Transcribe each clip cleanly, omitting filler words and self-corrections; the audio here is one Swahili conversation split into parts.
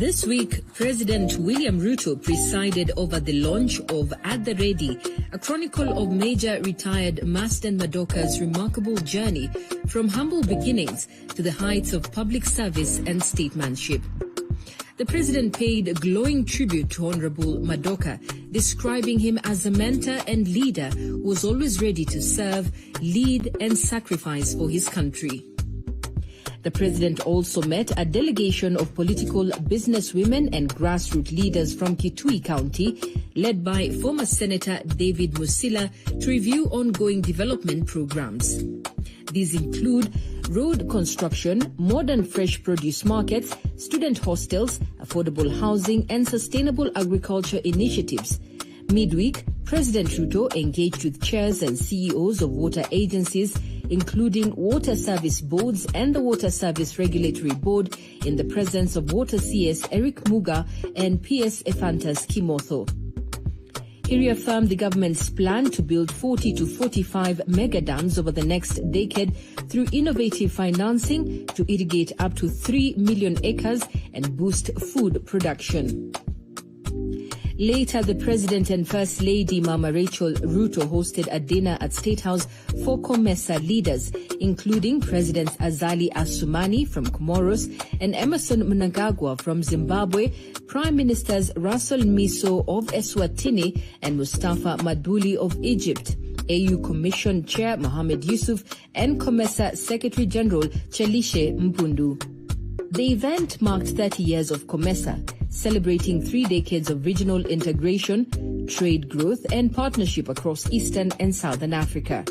This week, President William Ruto presided over the launch of At the Ready, a chronicle of Major retired Marsden Madoka's remarkable journey from humble beginnings to the heights of public service and statesmanship. The president paid glowing tribute to Honorable Madoka, describing him as a mentor and leader who was always ready to serve, lead, and sacrifice for his country. The president also met a delegation of political businesswomen and grassroots leaders from Kitui County, led by former Senator David Musila, to review ongoing development programs. These include road construction, modern fresh produce markets, student hostels, affordable housing, and sustainable agriculture initiatives. Midweek, President Ruto engaged with chairs and CEOs of water agencies, including water service boards and the Water Service Regulatory Board, in the presence of Water CS Eric Muga and PS Ephantas Kimotho. He reaffirmed the government's plan to build 40 to 45 mega dams over the next decade through innovative financing to irrigate up to 3 million acres and boost food production. Later, the President and First Lady Mama Rachel Ruto hosted a dinner at State House for COMESA leaders, including Presidents Azali Assoumani from Comoros and Emerson Mnangagwa from Zimbabwe, Prime Ministers Russell Miso of Eswatini and Mustafa Madbuli of Egypt, AU Commission Chair Mohamed Yusuf, and COMESA Secretary General Chelishe Mpundu. The event marked 30 years of COMESA, celebrating 3 decades of regional integration, trade growth, and partnership across Eastern and Southern Africa.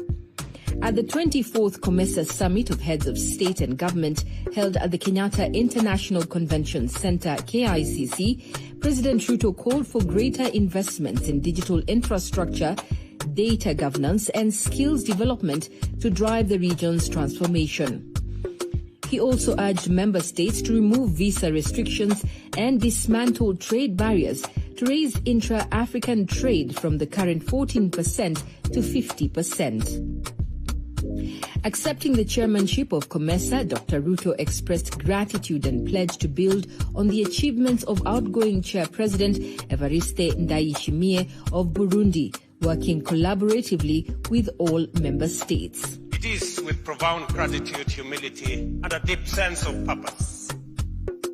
At the 24th COMESA Summit of Heads of State and Government held at the Kenyatta International Convention Center, KICC, President Ruto called for greater investments in digital infrastructure, data governance, and skills development to drive the region's transformation. He also urged member states to remove visa restrictions and dismantle trade barriers to raise intra-African trade from the current 14% to 50%. Accepting the chairmanship of COMESA, Dr. Ruto expressed gratitude and pledged to build on the achievements of outgoing Chair President Evariste Ndayishimiye of Burundi, working collaboratively with all member states. It is with profound gratitude, humility, and a deep sense of purpose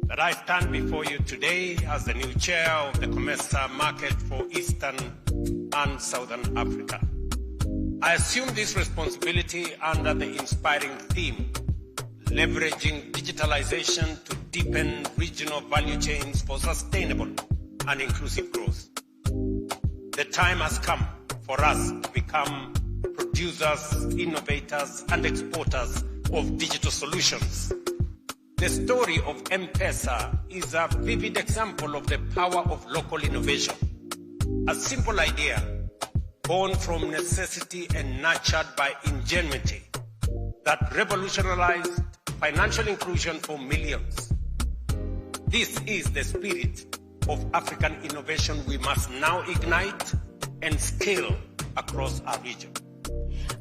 that I stand before you today as the new chair of the COMESA market for Eastern and Southern Africa. I assume this responsibility under the inspiring theme, leveraging digitalization to deepen regional value chains for sustainable and inclusive growth. The time has come for us to become producers, innovators, and exporters of digital solutions. The story of M-Pesa is a vivid example of the power of local innovation. A simple idea, born from necessity and nurtured by ingenuity, that revolutionized financial inclusion for millions. This is the spirit of African innovation we must now ignite and scale across our region.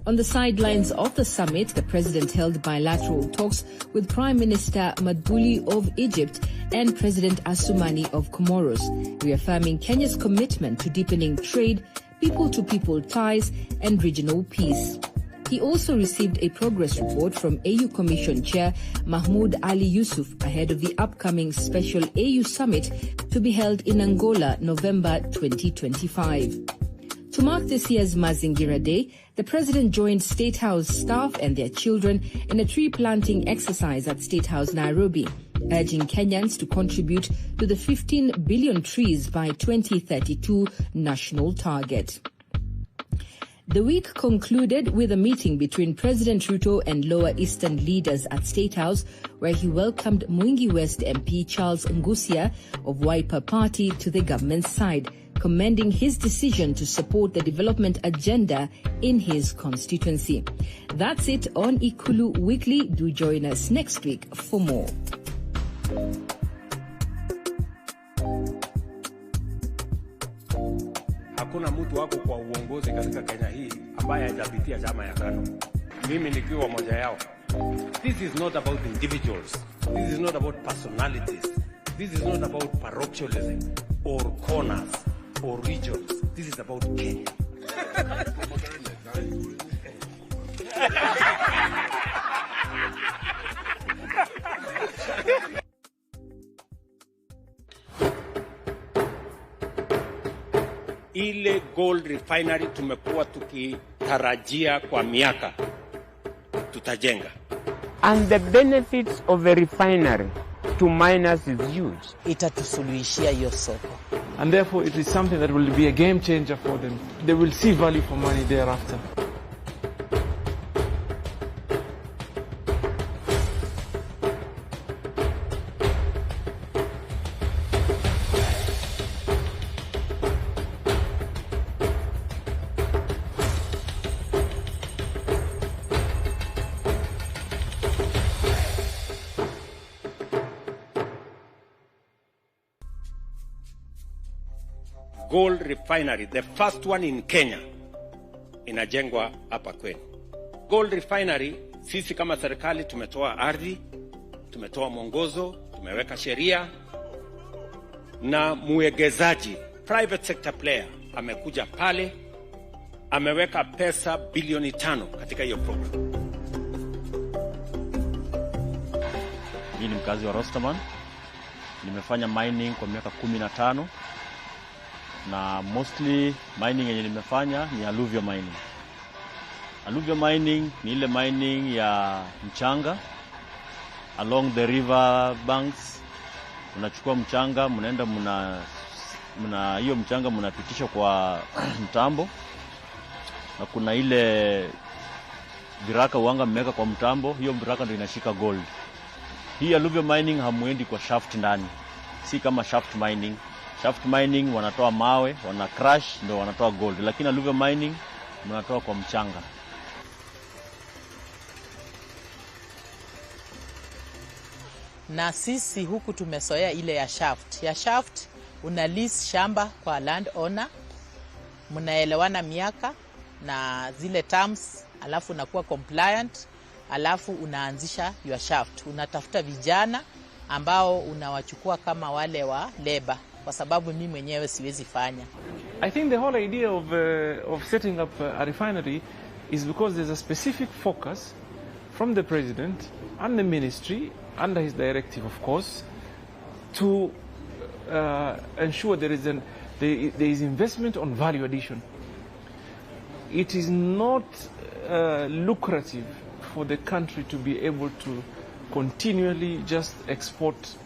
On the sidelines of the summit, the president held bilateral talks with Prime Minister Madbuli of Egypt and President Assoumani of Comoros, reaffirming Kenya's commitment to deepening trade, people-to-people ties, and regional peace. He also received a progress report from AU Commission Chair Mahmoud Ali Yusuf ahead of the upcoming special AU summit to be held in Angola, November 2025. To mark this year's Mazingira Day, the president joined State House staff and their children in a tree planting exercise at State House, Nairobi, urging Kenyans to contribute to the 15 billion trees by 2032 national target. The week concluded with a meeting between President Ruto and Lower Eastern leaders at State House, where he welcomed Mwingi West MP Charles Ngusia of Wiper Party to the government's side, commending his decision to support the development agenda in his constituency. That's it on Ikulu Weekly. Do join us next week for more. Hakuna mtu wako kwa uongozi katika Kenya hii ambaye hajapitia chama ya KANU. Mimi nikiwa moja yao. This is not about individuals. This is not about personalities. This is not about parochialism or corners or regions. This is about Kenya. Ile gold refinery tumekuwa tukitarajia kwa miaka tutajenga. And the benefits of a refinery to miners is huge. Itatusuluhishia hiyo soko. And therefore it is something that will be a game changer for them. They will see value for money thereafter. Gold refinery, the first one in Kenya, inajengwa hapa kwenu. Gold refinery, sisi kama serikali tumetoa ardhi, tumetoa mwongozo, tumeweka sheria, na muegezaji, private sector player, amekuja pale, ameweka pesa bilioni 5 katika hiyo program. Mimi ni mkazi wa Rosterman. Nimefanya mining kwa miaka 15. Na mostly mining yenye nimefanya ni alluvial mining. Alluvial mining ni ile mining ya mchanga along the river banks. Unachukua mchanga, mnaenda hiyo mchanga mnapitisha kwa mtambo, na kuna ile biraka uanga mmeka kwa mtambo, hiyo biraka ndio inashika gold. Hii alluvial mining hamuendi kwa shaft ndani, si kama shaft mining. Shaft mining wanatoa mawe, wana crush ndio wanatoa gold, lakini alluvial mining mnatoa kwa mchanga. Na sisi huku tumesoea ile ya shaft. Ya shaft una lease shamba kwa land owner, mnaelewana miaka na zile terms, alafu unakuwa compliant, alafu unaanzisha your shaft. Unatafuta vijana ambao unawachukua kama wale wa labor, kwa sababu mimi mwenyewe siwezi fanya. I think the whole idea of setting up a refinery is because there's a specific focus from the president and the ministry under his directive, of course, to ensure there is investment on value addition. It is not lucrative for the country to be able to continually just export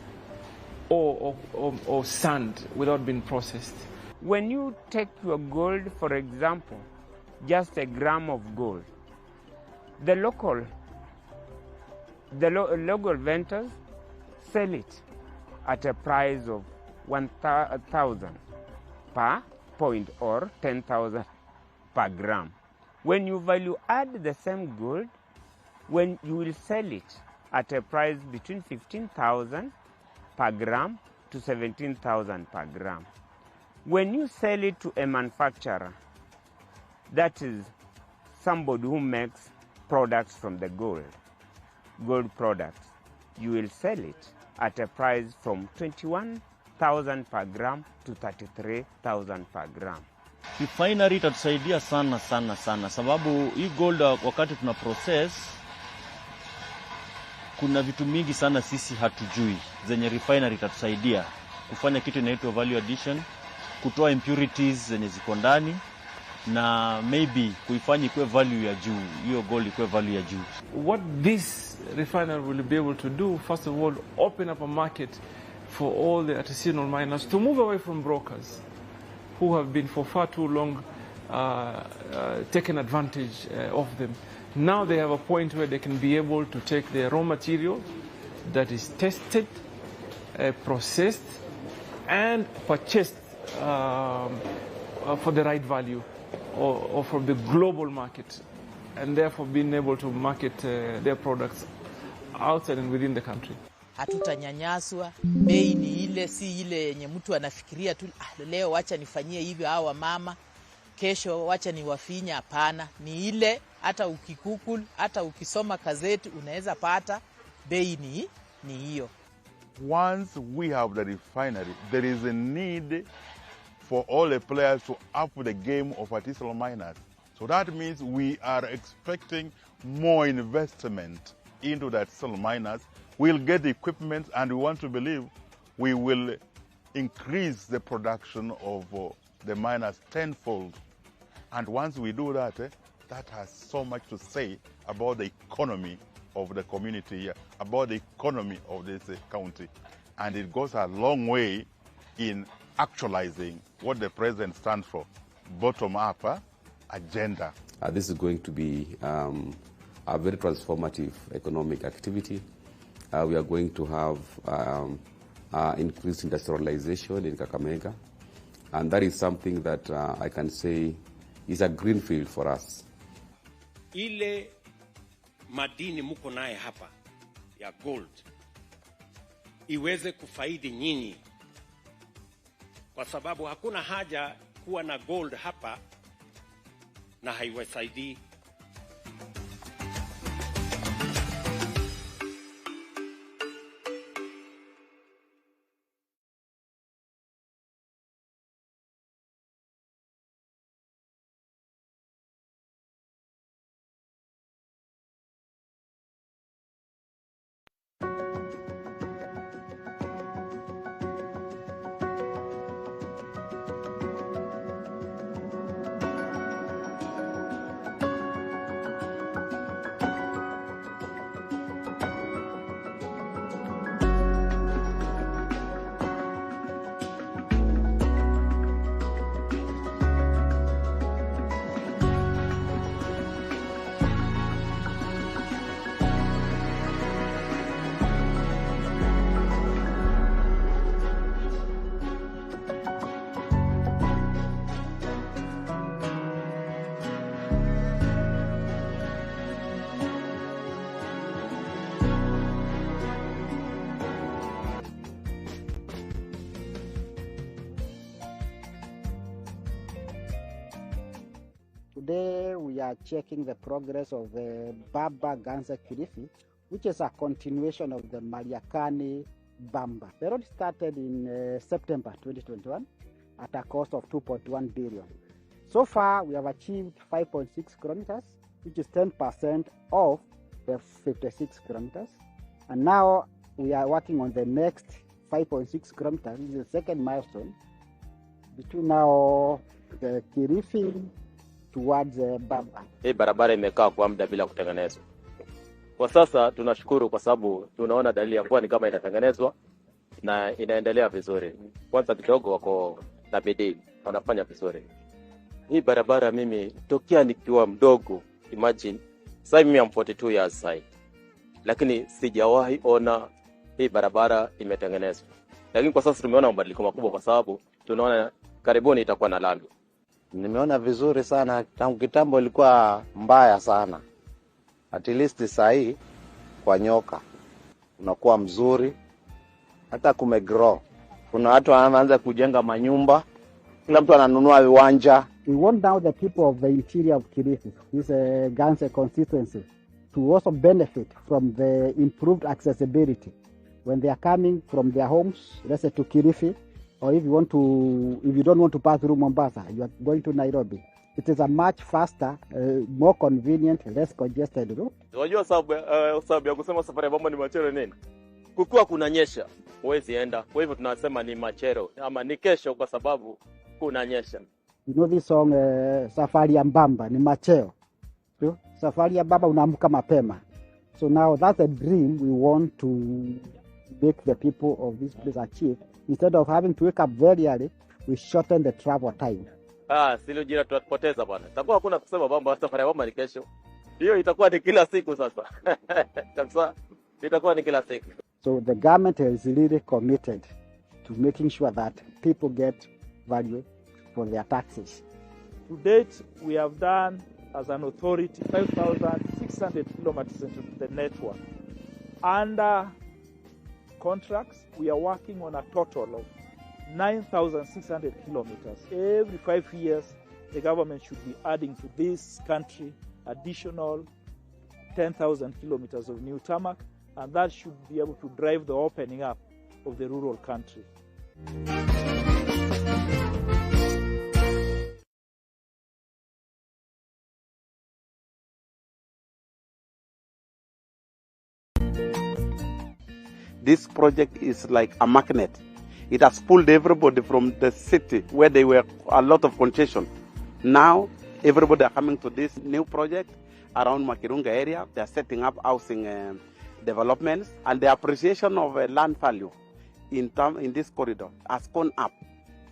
or sand without being processed. When you take your gold, for example, just a gram of gold, the local vendors sell it at a price of 1,000 per point or 10,000 per gram. When you value add the same gold, when you will sell it at a price between 15,000 per gram to 17,000 per gram. When you sell it to a manufacturer, that is somebody who makes products from the gold products, you will sell it at a price from 21,000 per gram to 33,000 per gram. Refinery itatusaidia sana sababu hii gold wakati tuna process kuna vitu mingi sana sisi hatujui zenye refinery itatusaidia kufanya kitu inaitwa value addition, kutoa impurities zenye ziko ndani, na maybe kuifanya ikuwe value ya juu, hiyo gold ikuwe value ya juu. What this refinery will be able to do, first of all, open up a market for all the artisanal miners to move away from brokers who have been for far too long taken advantage of them. Now they have a point where they can be able to take their raw material that is tested, processed, and purchased for the right value or from the global market, and therefore being able to market their products outside and within the country. Hatutanyanyaswa, bei ni ile, si ile yenye mtu anafikiria tu leo wacha nifanyie hivi hawa mama, kesho wacha niwafinya. Hapana, ni ile hata ukikukul, hata ukisoma gazeti unaweza pata bei ni hiyo. once we have the refinery, there is a need for all the players to up the game of artisanal miners. So that means we are expecting more investment into the artisanal miners. We'll get the equipment, and we want to believe we will increase the production of the miners tenfold. And once we do that, that has so much to say about the economy of the community here, about the economy of this county. And it goes a long way in actualizing what the president stands for, bottom-up agenda. This is going to be a very transformative economic activity. We are going to have increased industrialization in Kakamega, and that is something that I can say is a greenfield for us. Ile madini muko naye hapa ya gold iweze kufaidi nyinyi, kwa sababu hakuna haja kuwa na gold hapa na haiwasaidii. Today we are checking the progress of the Baba Ganze Kilifi, which is a continuation of the Mariakani Bamba. The road started in September 2021 at a cost of 2.1 billion. So far we have achieved 5.6 kilometers, which is 10% of the 56 kilometers. And now we are working on the next 5.6 kilometers, this is the second milestone, between now the Kilifi towards Bamba. Hii barabara imekaa kwa muda bila kutengenezwa. Kwa sasa tunashukuru kwa sababu tunaona dalili ya kuwa ni kama itatengenezwa na inaendelea vizuri. Kwanza kidogo wako na bidii, wanafanya vizuri. Hii barabara mimi tokea nikiwa mdogo, imagine, sasa mimi am 42 years sasa. Lakini sijawahi ona hii barabara imetengenezwa. Lakini kwa sasa tumeona mabadiliko makubwa kwa sababu tunaona karibuni itakuwa na lami. Nimeona vizuri sana, tangu kitambo ilikuwa mbaya sana. At least sasa hii kwa nyoka unakuwa mzuri, hata kumegrow. Kuna watu wanaanza kujenga manyumba, kila mtu ananunua viwanja. We want now the people of the interior of Kilifi, this Ganze constituency, to also benefit from the improved accessibility when they are coming from their homes, let's say to Kilifi, or if you don't want to pass through Mombasa, you are going to Nairobi. It is a much faster, more convenient, less congested route. Unajua sababu ya kusema safari ya Bamba ni machero nini? Kukua kunanyesha, huwezi enda. Kwa hivyo tunasema ni machero ama ni kesho kwa sababu kunanyesha. You know this song, safari ya Bamba ni macheo. So, safari ya Bamba unaamka mapema. So now that's a dream we want to make the people of this place achieve. Instead of having to wake up very early, we shorten the travel time. Silo jira tutapoteza bwana. Itakuwa hakuna kusema Bamba safari ya Bamba ni kesho. Hiyo itakuwa ni kila siku sasa. Sasa itakuwa ni kila siku. So the government is really committed to making sure that people get value for their taxes. To date, we have done, as an authority, 5,600 kilometers into the network. Under contracts, we are working on a total of 9,600 kilometers. Every 5 years, the government should be adding to this country additional 10,000 kilometers of new tarmac, and that should be able to drive the opening up of the rural country. This project is like a magnet. It has pulled everybody from the city where there were a lot of congestion. Now, everybody are coming to this new project around Makirunga area. They are setting up housing developments, and the appreciation of land value in this corridor has gone up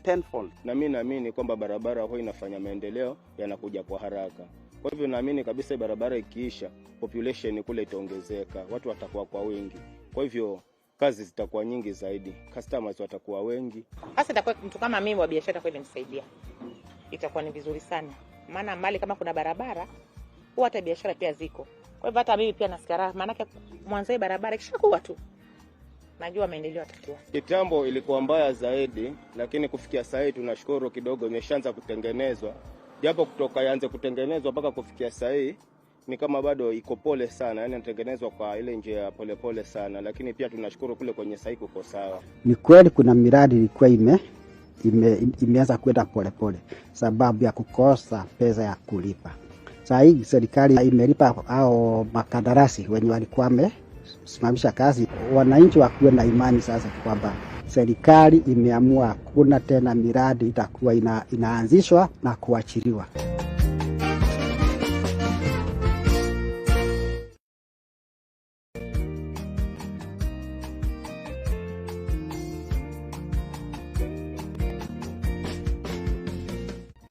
tenfold. Na mimi naamini kwamba barabara huwa inafanya maendeleo yanakuja kwa haraka. Kwa hivyo naamini kabisa barabara ikiisha, population kule itaongezeka, watu watakuwa kwa wingi. Kwa hivyo kazi zitakuwa nyingi zaidi, customers watakuwa wengi. Hasa itakuwa mtu kama mimi wa biashara kwa ile nisaidia. Itakuwa ni vizuri sana. Maana mali kama kuna barabara, huwa hata biashara pia ziko. Kwa hivyo hata mimi pia nasikia raha, maana mwanzo barabara kishakuwa tu. Najua maendeleo yatakuwa. Kitambo ilikuwa mbaya zaidi, lakini kufikia sasa tunashukuru kidogo imeshaanza kutengenezwa. Japo kutoka yaanze kutengenezwa mpaka kufikia sasa ni kama bado iko pole sana, yani inatengenezwa kwa ile njia pole sana, lakini pia tunashukuru kule kwenye sasa kuko sawa. Ni kweli kuna miradi ilikuwa imeanza kwenda pole sababu ya kukosa pesa ya kulipa. Sasa hii serikali imelipa hao makandarasi wenye walikuwa wamesimamisha kazi. Wananchi wakuwe na imani sasa kwamba serikali imeamua kuna tena miradi itakuwa inaanzishwa na kuachiliwa.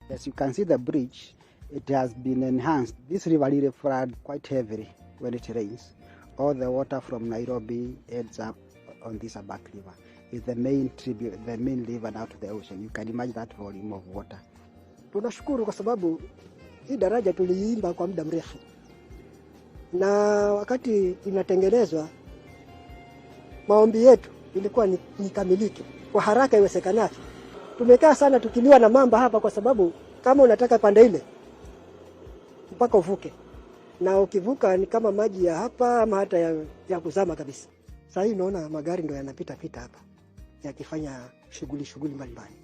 As you can see the bridge, it has been enhanced. This river really floods quite heavily when it rains. All the water from Nairobi ends up on this Abak River. It's the main tribute, the main river now to the ocean. You can imagine that volume of water. Tunashukuru kwa sababu hii daraja tuliimba kwa muda mrefu. Na wakati inatengenezwa, maombi yetu ilikuwa ni kamilike kwa haraka iwezekanavyo. Tumekaa sana tukiliwa na mamba hapa kwa sababu kama unataka pande ile mpaka uvuke. Na ukivuka ni kama maji ya hapa ama hata ya kuzama kabisa. Sasa hii unaona magari ndio yanapita hapa yakifanya shughuli mbalimbali.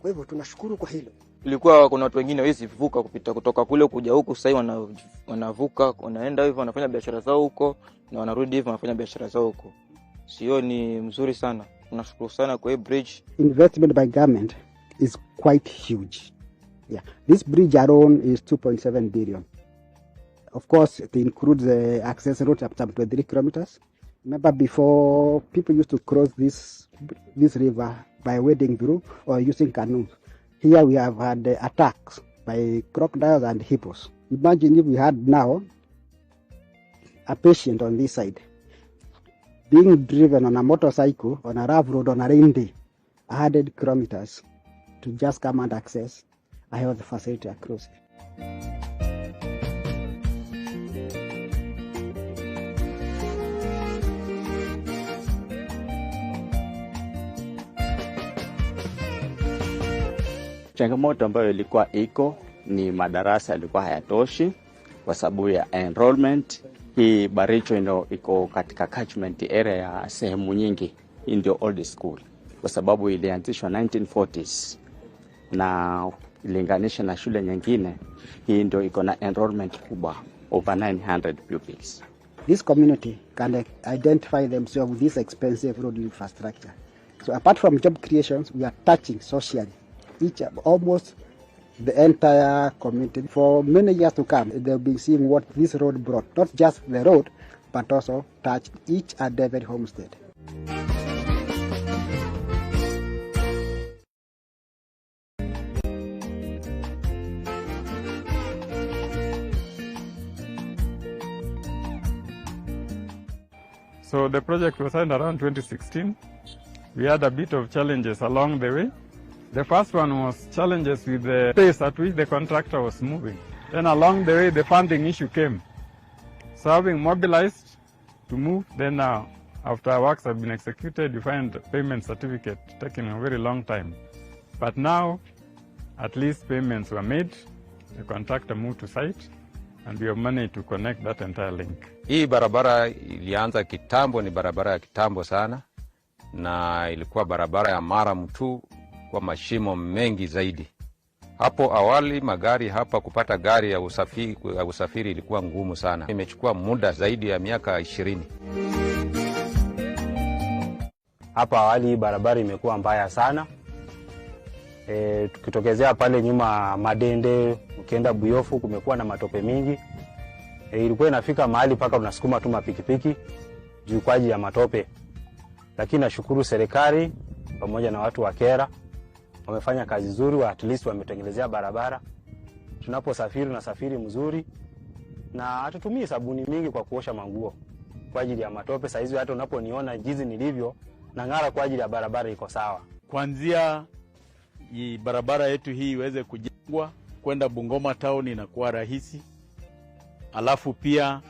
Kwa hivyo tunashukuru kwa hilo. Ilikuwa kuna watu wengine hawezi vuka kupita kutoka kule kuja huku, sasa wanavuka, wanaenda hivyo wanafanya biashara zao huko na wanarudi hivyo wanafanya biashara zao huko. Sio ni mzuri sana. Tunashukuru sana kwa hii bridge. Investment by government is quite huge. Yeah. This bridge alone is 2.7 billion. Of course, it includes the access route up to 23 kilometers. Remember before, people used to cross this river by wading through or using canoes. Here we have had attacks by crocodiles and hippos. Imagine if we had now a patient on this side being driven on a motorcycle on a rough road on a rain day, 100 kilometers to just come and access a health facility across it. Changamoto ambayo ilikuwa iko ni madarasa yalikuwa hayatoshi kwa sababu ya enrollment. Hii Baricho iko katika catchment area ya sehemu nyingi. Hii ndio old school kwa sababu ilianzishwa 1940s na ilinganisha na shule nyingine. Hii ndio iko na enrollment kubwa, over 900 pupils. This community can identify themselves with this expensive road infrastructure. So apart from job creations, we are touching socially almost the entire community. For many years to come, they'll be seeing what this road brought. Not just the road, but also touched each and every homestead. So the project was signed around 2016. We had a bit of challenges along the way. The first one was challenges with the pace at which the contractor was moving. Then along the way, the funding issue came. So having mobilized to move, then after works have been executed, you find the payment certificate taking a very long time. But now, at least payments were made, the contractor moved to site, and we have managed to connect that entire link. Hii barabara ilianza kitambo, ni barabara ya kitambo sana. na ilikuwa barabara ya maramu tu kwa mashimo mengi zaidi. Hapo awali magari hapa, kupata gari ya usafiri ilikuwa ngumu sana. Imechukua muda zaidi ya miaka 20. Hapa awali barabara imekuwa mbaya sana. Tukitokezea pale nyuma Madende, ukienda Buyofu kumekuwa na matope mingi. Ilikuwa inafika mahali paka unasukuma tu mapikipiki juu kwa ajili ya matope. Lakini nashukuru serikali pamoja na watu wa Kera wamefanya kazi nzuri, at least wametengenezea barabara. Tunaposafiri na safiri mzuri na hatutumii sabuni mingi kwa kuosha manguo kwa ajili ya matope. Sasa hizo hata unaponiona jinsi nilivyo na ngara kwa ajili ya barabara iko sawa. Kuanzia barabara yetu hii iweze kujengwa kwenda Bungoma town inakuwa rahisi. Alafu pia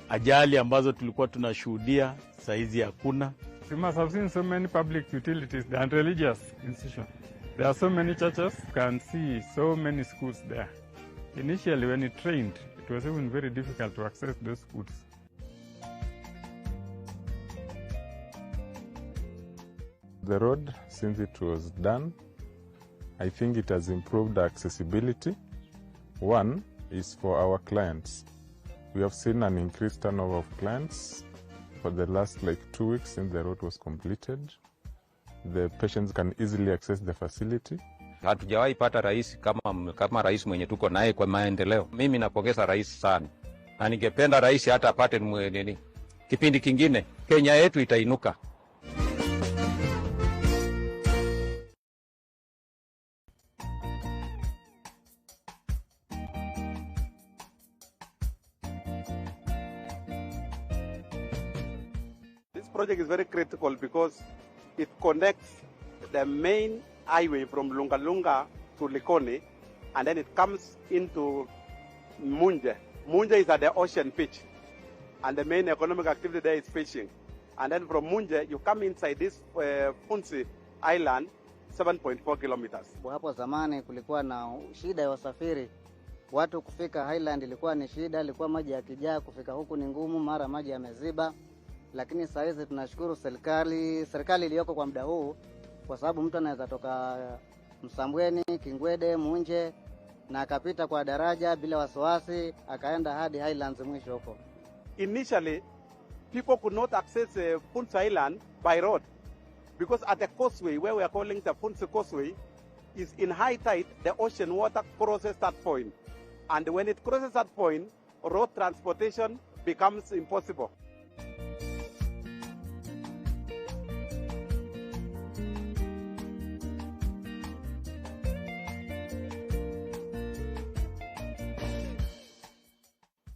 ajali ambazo tulikuwa tunashuhudia saa hizi hakuna. You must have seen so many public utilities and religious institutions. There are so many churches, you can see so many schools there. Initially when it rained, it was even very difficult to access those schools. The road, since it was done, I think it has improved accessibility. One is for our clients. We have seen an increased turnover of clients for the last 2 weeks since the road was completed. The patients can easily access the facility. Hatujawahi pata rais kama rais mwenye tuko naye kwa maendeleo. Mimi napongeza rais sana. Na ningependa rais hata apate kipindi kingine Kenya yetu itainuka. This project is very critical because it connects the main highway from Lungalunga to Likoni, and then it comes into Munje. Munje is at the ocean pitch, and the main economic activity there is fishing. And then from Munje, you come inside this Funsi Island, 7.4 kilometers. Hapo zamani kulikuwa na shida ya wasafiri. Watu kufika Highland ilikuwa ni shida, ilikuwa maji yakijaa, kufika huku ni ngumu, mara maji yameziba. Lakini sasa hizi tunashukuru serikali iliyoko kwa muda huu, kwa sababu mtu anaweza toka Msambweni, Kingwede, Munje na akapita kwa daraja bila wasiwasi akaenda hadi Highlands mwisho huko. Initially, people could not access Funsi Island by road because at the causeway, where we are calling the Funsi Causeway, is in high tide, the ocean water crosses that point. And when it crosses that point, road transportation becomes impossible.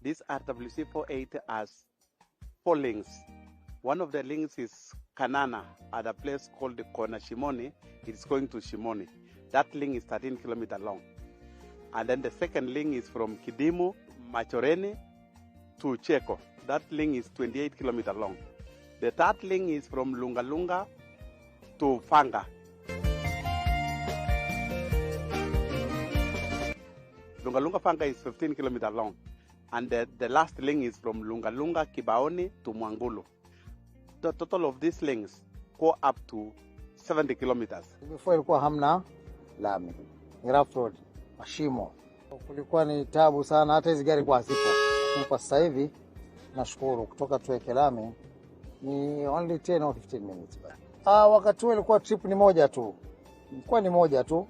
This RWC48 has 4 links. One of the links is Kanana at a place called Kona Shimoni. It's going to Shimoni. That link is 13 kilometers long. And then the second link is from Kidimu, Machoreni to Cheko. That link is 28 kilometers long. The third link is from Lungalunga to Fanga. Lungalunga Fanga is 15 kilometers long. And the last link is from Lungalunga, Kibaoni to Mwangulu. The total of these links go up to 70 kilometers. Before ilikuwa hamna lami, rough road, mashimo. Kulikuwa ni tabu sana, hata hizi gari kwa hazipo. Kwa sasa hivi nashukuru kutoka tuweke lami ni only 10 or 15 minutes. Wakati huo ilikuwa trip ni moja tu. Ilikuwa ni moja tu.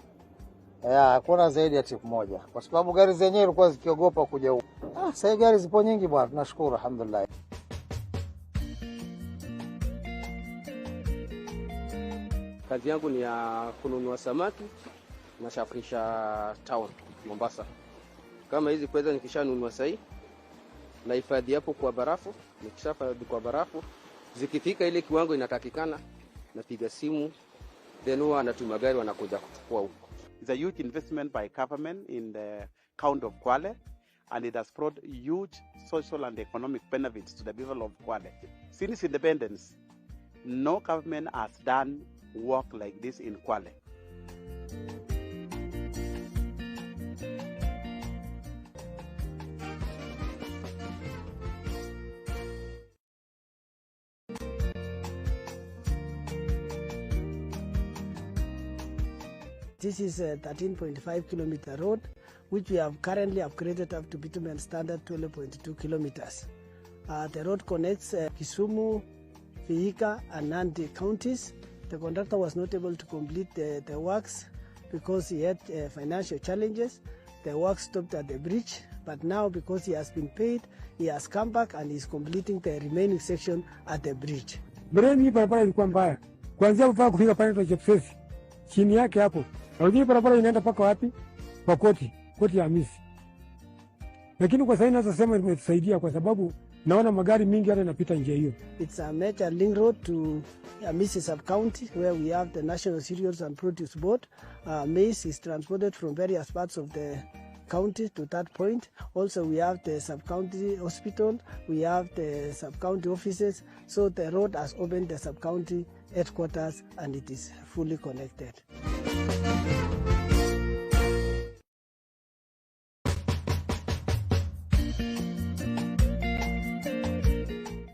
Kuna zaidi ya trip moja. Kwa sababu gari zenyewe ilikuwa zikiogopa kuja huko. Sasa gari zipo nyingi bwana, tunashukuru alhamdulillah. Kazi yangu ni ya kununua samaki na safirisha town Mombasa. Kama hizi pesa nikishanunua sahi na hifadhi hapo kwa barafu, nikishafadhi kwa barafu, zikifika ile kiwango inatakikana napiga simu, then huwa anatuma gari wanakuja kuchukua huko. It's a huge investment by government in the county of Kwale, and it has brought huge social and economic benefits to the people of Kwale. Since independence, no government has done work like this in Kwale. This is a 13.5 kilometer road, which we have currently upgraded up to bitumen standard 12.2 kilometers. The road connects Kisumu, Vihiga, and Nandi counties. The contractor was not able to complete the works because he had financial challenges. The work stopped at the bridge, but now because he has been paid, he has come back and is completing the remaining section at the bridge. Breni barabara ilikuwa mbaya. Kuanzia mpaka kufika pale kwa Jepsesi. Chini yake hapo. Na hii barabara inaenda paka wapi? Kwa koti ya Hamisi. Lakini kwa sasa naweza sema imetusaidia kwa sababu naona magari mingi hata yanapita njia hiyo. It's a major link road to Hamisi sub-county where we have the National Cereals and Produce Board. Maize is transported from various parts of the county to that point. Also, we have the sub-county hospital, we have the sub-county offices. So the road has opened the sub-county headquarters and it is fully connected.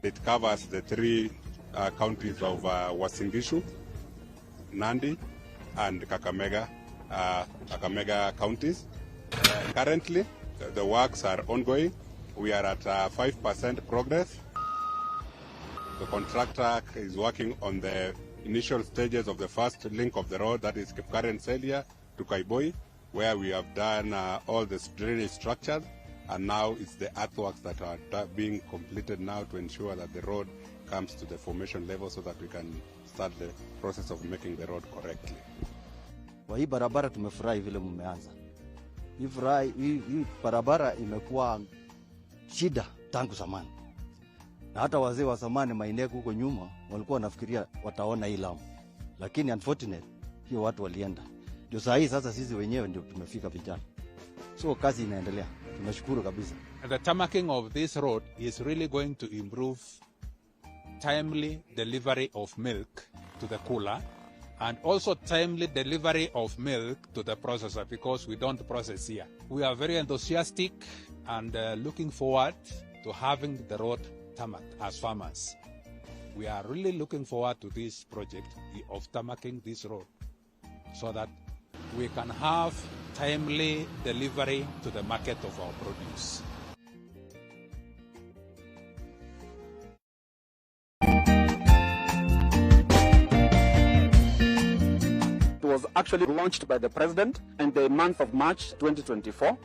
It covers the three counties of Uasin Gishu, Nandi, and Kakamega counties. Currently, the works are ongoing. We are at 5% progress. The contractor is working on the initial stages of the first link of the road, that is current Celia to Kaiboi, where we have done all the drainage structures, and now it's the earthworks that are being completed now to ensure that the road comes to the formation level so that we can start the process of making the road correctly. Kwa hii barabara tumefurahi vile mmeanza. Hii barabara imekuwa shida tangu zamani. Na hata wazee wa zamani maineko huko nyuma walikuwa wanafikiria wataona hii lamu. Lakini unfortunately hiyo watu walienda. Ndio saa hii sasa sisi wenyewe ndio tumefika vijana. So kazi inaendelea. Tunashukuru kabisa. The tarmacking of this road is really going to improve timely delivery of milk to the cooler and also timely delivery of milk to the processor because we don't process here. We are very enthusiastic and looking forward to having the road tarmacked as farmers. We are really looking forward to this project of tarmacking this road so that we can have timely delivery to the market of our produce. It was actually launched by the President in the month of March 2024.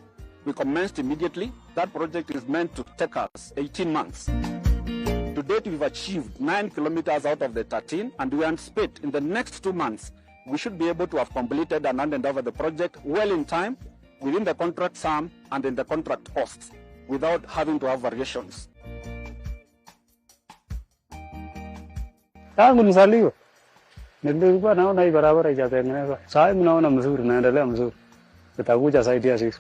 We commenced immediately. That project is meant to take us 18 months. To date, we've achieved 9 kilometers out of the 13, and we anticipate in the next 2 months, we should be able to have completed and handed over the project well in time, within the contract sum and in the contract costs, without having to have variations. Tangu nizaliwe nilikuwa naona hii barabara haijatengenezwa. Sasa mnaona mzuri, naendelea mzuri. Itakuja saidia sisi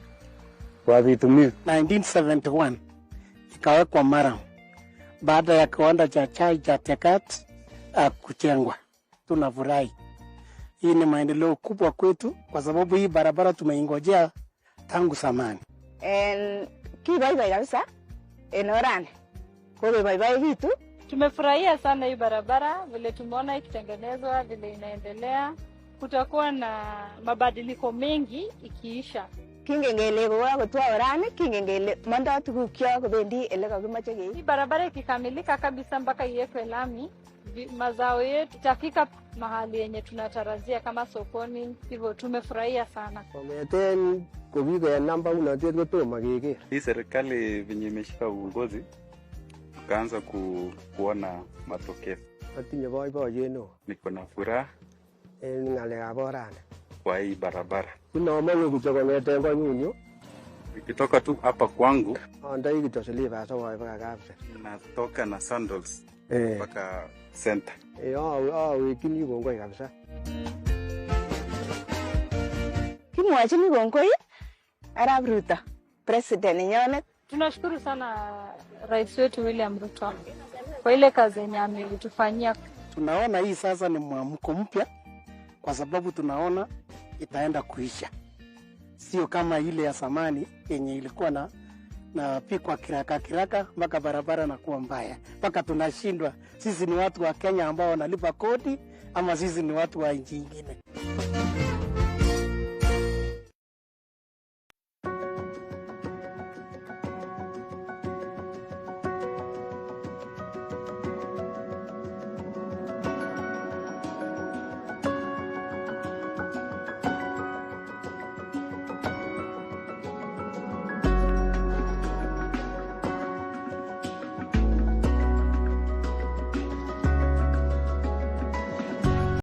kwa vitumio. 1971 ikawekwa mara baada ya kiwanda cha chai cha Tekat kuchengwa. Tunafurahi. Hii ni maendeleo kubwa kwetu kwa sababu hii barabara tumeingojea tangu zamani. Kibaibai kabisa enorani. Kwa baibai vitu tumefurahia sana hii barabara vile tumeona ikitengenezwa vile inaendelea. Kutakuwa na mabadiliko mengi ikiisha. Kingengele kwa kutoa orani kingengele manda tukukyo kubendi ele kakimache hii. Hii barabara ikikamilika kabisa mpaka iwekwe lami, mazao yetu tafika mahali yenye tunatarajia kama sokoni. Hivyo tumefurahia sana. Wameten kubiga ya namba unatet kutoma kike. Hii serikali venye imeshika uongozi tukaanza kuona matokeo. Atinye boiboiyet no. Niko na furaha ngalekab orani kwa hii barabara. Tunaomba kuchokongeten konyunyu. Nikitoka tu hapa kwangu andai kitosilipa sawa mpaka kapsa. Natoka na sandals mpaka center. Wikini kongoi kabisa. Kimwachini kongoi Arap Ruto, president nyonet. Tunashukuru sana Rais wetu William Ruto kwa ile kazi yenye ametufanyia. Tunaona hii sasa ni mwamko mpya kwa sababu tunaona itaenda kuisha. Sio kama ile ya zamani yenye ilikuwa na pikwa kiraka mpaka barabara na kuwa mbaya. Mpaka tunashindwa sisi ni watu wa Kenya ambao wanalipa kodi ama sisi ni watu wa nchi nyingine.